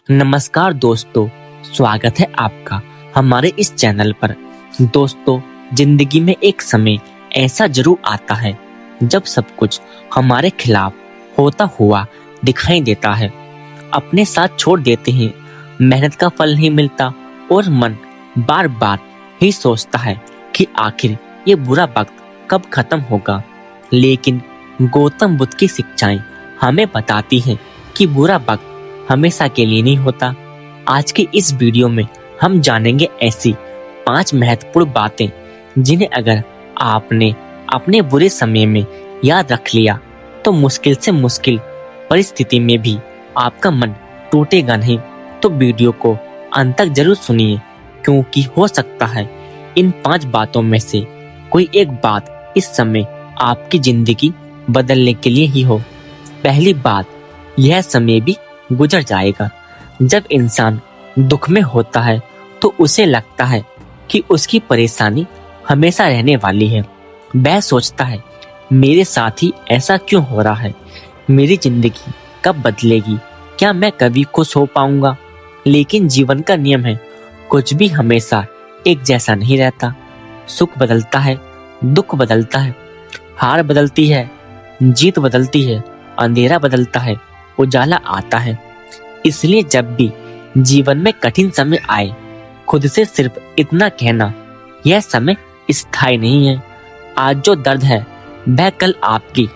नमस्कार दोस्तों, स्वागत है आपका हमारे इस चैनल पर। दोस्तों, जिंदगी में एक समय ऐसा जरूर आता है जब सब कुछ हमारे खिलाफ होता हुआ दिखाई देता है। अपने साथ छोड़ देते हैं, मेहनत का फल नहीं मिलता और मन बार बार ही सोचता है कि आखिर ये बुरा वक्त कब खत्म होगा। लेकिन गौतम बुद्ध की शिक्षाएं हमें बताती हैं कि बुरा वक्त हमेशा के लिए नहीं होता। आज के इस वीडियो में हम जानेंगे ऐसी 5 महत्वपूर्ण बातें जिन्हें अगर आपने अपने बुरे समय में याद रख लिया तो मुश्किल से मुश्किल परिस्थिति में भी आपका मन टूटेगा नहीं। तो वीडियो को अंत तक जरूर सुनिए, क्योंकि हो सकता है इन 5 बातों में से कोई एक बात इस समय आपकी जिंदगी बदलने के लिए ही हो। पहली बात, यह समय भी गुजर जाएगा। जब इंसान दुख में होता है तो उसे लगता है कि उसकी परेशानी हमेशा रहने वाली है। वह सोचता है, मेरे साथ ही ऐसा क्यों हो रहा है, मेरी जिंदगी कब बदलेगी, क्या मैं कभी खुश हो पाऊंगा। लेकिन जीवन का नियम है, कुछ भी हमेशा एक जैसा नहीं रहता। सुख बदलता है, दुख बदलता है, हार बदलती है, जीत बदलती है, अंधेरा बदलता है, उजाला आता है। इसलिए जब भी जीवन में कठिन समय आए, खुद से सिर्फ इतना कहना, यह समय स्थायी नहीं है। आज जो दर्द है वह कल आपकी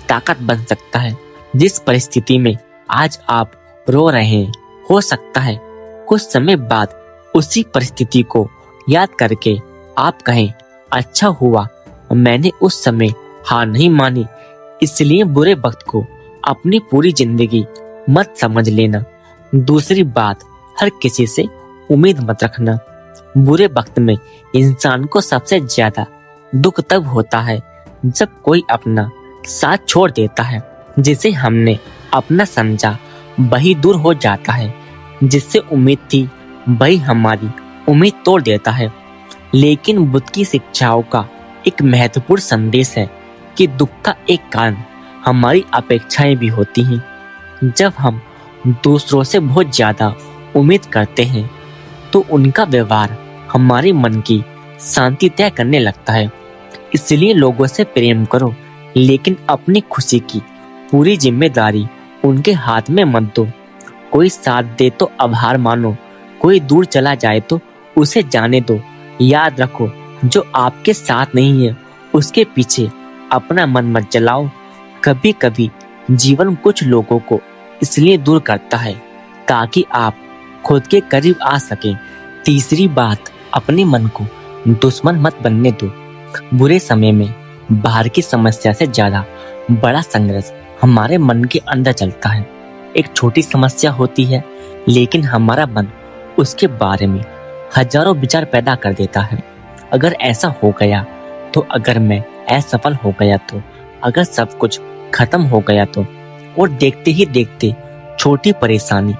ताकत बन सकता है। जिस परिस्थिति में आज आप रो रहे हैं, हो सकता है कुछ समय बाद उसी परिस्थिति को याद करके आप कहें, अच्छा हुआ मैंने उस समय हार नहीं मानी। इसलिए बुरे वक्त को अपनी पूरी जिंदगी मत समझ लेना। दूसरी बात, हर किसी से उम्मीद मत रखना। बुरे वक्त में इंसान को सबसे ज्यादा दुख तब होता है जब कोई अपना साथ छोड़ देता है। जिसे हमने अपना समझा वही दूर हो जाता है, जिससे उम्मीद थी वही हमारी उम्मीद तोड़ देता है। लेकिन बुद्ध की शिक्षाओं का एक महत्वपूर्ण संदेश है कि दुख का एक कारण हमारी अपेक्षाएं भी होती हैं। जब हम दूसरों से बहुत ज्यादा उम्मीद करते हैं तो उनका व्यवहार हमारे मन की शांति तय करने लगता है। इसलिए लोगों से प्रेम करो, लेकिन अपनी खुशी की पूरी जिम्मेदारी उनके हाथ में मत दो। कोई साथ दे तो आभार मानो, कोई दूर चला जाए तो उसे जाने दो। याद रखो, जो आपके साथ नहीं है उसके पीछे अपना मन मत जलाओ। कभी कभी जीवन कुछ लोगों को इसलिए दूर करता है ताकि आप खुद के करीब आ सकें। तीसरी बात, अपने मन को दुश्मन मत बनने दो। बुरे समय में बाहर की समस्या से ज्यादा बड़ा संघर्ष हमारे मन के अंदर चलता है। एक छोटी समस्या होती है, लेकिन हमारा मन उसके बारे में हजारों विचार पैदा कर देता है। अगर ऐसा हो गया तो, अगर मैं असफल हो गया तो, अगर सब कुछ खत्म हो गया तो। और देखते ही देखते छोटी परेशानी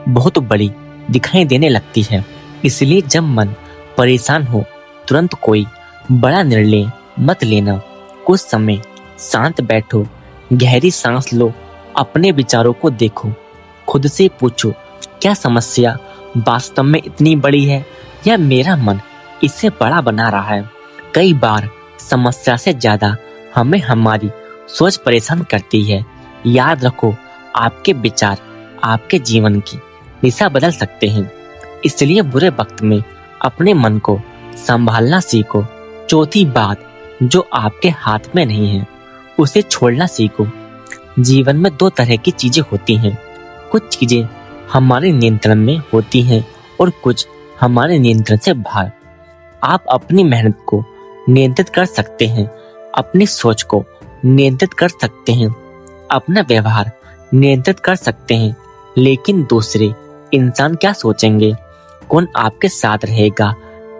बहुत बड़ी दिखाई देने लगती है। इसलिए जब मन परेशान हो तुरंत कोई बड़ा निर्णय मत लेना। कुछ समय शांत बैठो, गहरी सांस लो, अपने विचारों को देखो, खुद से पूछो, क्या समस्या वास्तव में इतनी बड़ी है या मेरा मन इसे बड़ा बना रहा है। कई बार समस्या से ज्यादा हमें हमारी सोच परेशान करती है। याद रखो, आपके विचार आपके जीवन की दिशा बदल सकते हैं। इसलिए बुरे वक्त में अपने मन को संभालना सीखो। चौथी बात, जो आपके हाथ में नहीं है उसे छोड़ना सीखो। जीवन में 2 तरह की चीजें होती हैं। कुछ चीजें हमारे नियंत्रण में होती हैं और कुछ हमारे नियंत्रण से बाहर। आप अपनी मेहनत को नियंत्रित कर सकते हैं, अपनी सोच को नियंत्रित कर सकते हैं, अपना व्यवहार नियंत्रित कर सकते हैं। लेकिन दूसरे इंसान क्या सोचेंगे, कौन आपके साथ रहेगा,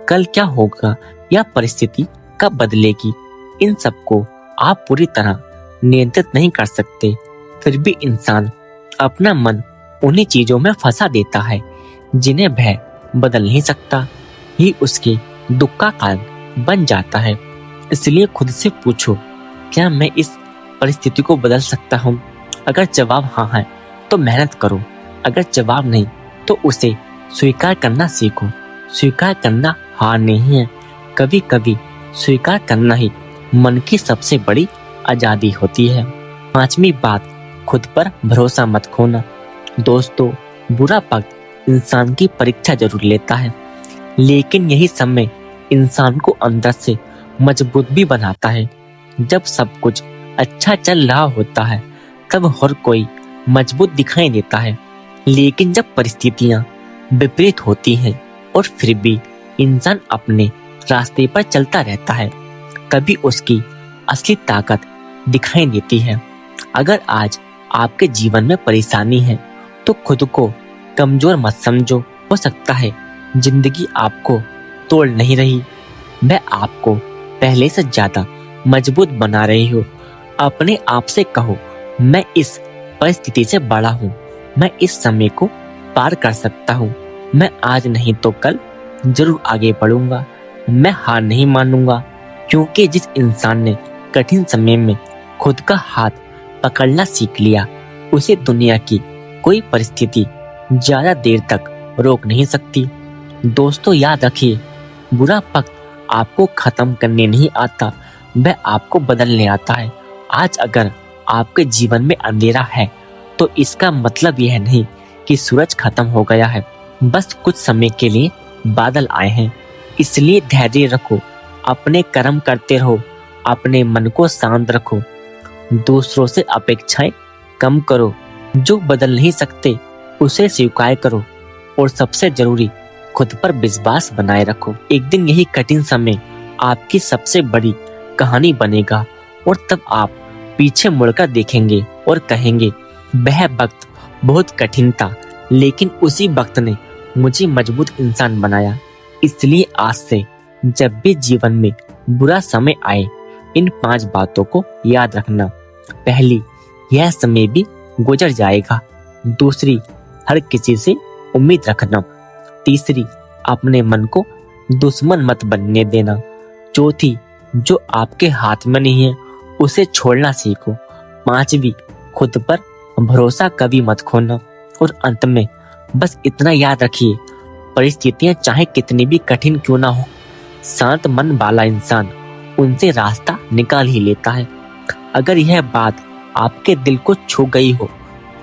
कल क्या होगा या परिस्थिति कब बदलेगी, इन सबको आप पूरी तरह नियंत्रित नहीं कर सकते। फिर भी इंसान अपना मन उन्हीं चीजों में फंसा देता है जिन्हें वह बदल नहीं सकता। ही उसके दुख का कारण बन जाता है। इसलिए खुद से पूछो, क्या मैं इस परिस्थिति को बदल सकता हूँ? अगर जवाब हाँ है तो मेहनत करो, अगर जवाब नहीं तो उसे स्वीकार करना सीखो। स्वीकार करना हार नहीं है, कभी कभी स्वीकार करना ही मन की सबसे बड़ी आजादी होती है। 5वीं बात, खुद पर भरोसा मत खोना। दोस्तों, बुरा वक्त इंसान की परीक्षा जरूर लेता है, लेकिन यही समय इंसान को अंदर से मजबूत भी बनाता है। जब सब कुछ अच्छा चल रहा होता है तब हर कोई मजबूत दिखाई देता है, लेकिन जब परिस्थितियां विपरीत होती हैं और फिर भी इंसान अपने रास्ते पर चलता रहता है, तभी उसकी असली ताकत दिखाई देती है। अगर आज आपके जीवन में परेशानी है तो खुद को कमजोर मत समझो। हो सकता है जिंदगी आपको तोड़ नहीं रही, वह आपको पहले से ज्यादा मजबूत बना रही हो। अपने आप से कहो, मैं इस परिस्थिति से बड़ा हूँ, मैं इस समय को पार कर सकता हूँ, मैं आज नहीं तो कल जरूर आगे बढ़ूंगा, मैं हार नहीं मानूंगा। क्योंकि जिस इंसान ने कठिन समय में खुद का हाथ पकड़ना सीख लिया, उसे दुनिया की कोई परिस्थिति ज्यादा देर तक रोक नहीं सकती। दोस्तों, याद रखिए, बुरा वक्त आपको खत्म करने नहीं आता, वह आपको बदलने आता है। आज अगर आपके जीवन में अंधेरा है तो इसका मतलब यह नहीं कि सूरज खत्म हो गया है, बस कुछ समय के लिए बादल आए हैं। इसलिए धैर्य रखो, अपने कर्म करते रहो, अपने मन को शांत रखो, दूसरों से अपेक्षाएं कम करो, जो बदल नहीं सकते उसे स्वीकार करो, और सबसे जरूरी खुद पर विश्वास बनाए रखो। एक दिन यही कठिन समय आपकी सबसे बड़ी कहानी बनेगा, और तब आप पीछे मुड़कर देखेंगे और कहेंगे, वह वक्त बहुत कठिन था, लेकिन उसी वक्त ने मुझे मजबूत इंसान बनाया। इसलिए आज से जब भी जीवन में बुरा समय आए, इन 5 बातों को याद रखना। पहली, यह समय भी गुजर जाएगा। दूसरी, हर किसी से उम्मीद रखना। तीसरी, अपने मन को दुश्मन मत बनने देना। चौथी, जो आपके हाथ में नहीं है उसे छोड़ना सीखो। 5वीं, खुद पर भरोसा कभी मत खोना। और अंत में बस इतना याद रखिए, परिस्थितियां चाहे कितनी भी कठिन क्यों ना हो, शांत मन वाला इंसान उनसे रास्ता निकाल ही लेता है। अगर यह बात आपके दिल को छू गई हो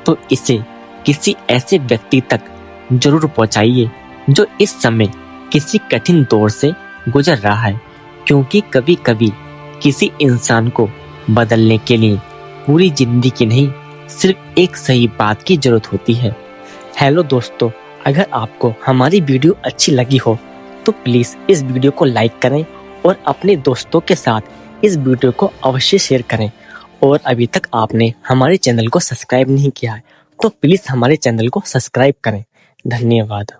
तो इसे किसी ऐसे व्यक्ति तक जरूर पहुंचाइए जो इस समय किसी कठिन दौर से गुजर रहा है, क्योंकि कभी कभी किसी इंसान को बदलने के लिए पूरी जिंदगी नहीं, सिर्फ एक सही बात की जरूरत होती है। हेलो दोस्तों, अगर आपको हमारी वीडियो अच्छी लगी हो तो प्लीज इस वीडियो को लाइक करें और अपने दोस्तों के साथ इस वीडियो को अवश्य शेयर करें। और अभी तक आपने हमारे चैनल को सब्सक्राइब नहीं किया है तो प्लीज हमारे चैनल को सब्सक्राइब करें। धन्यवाद।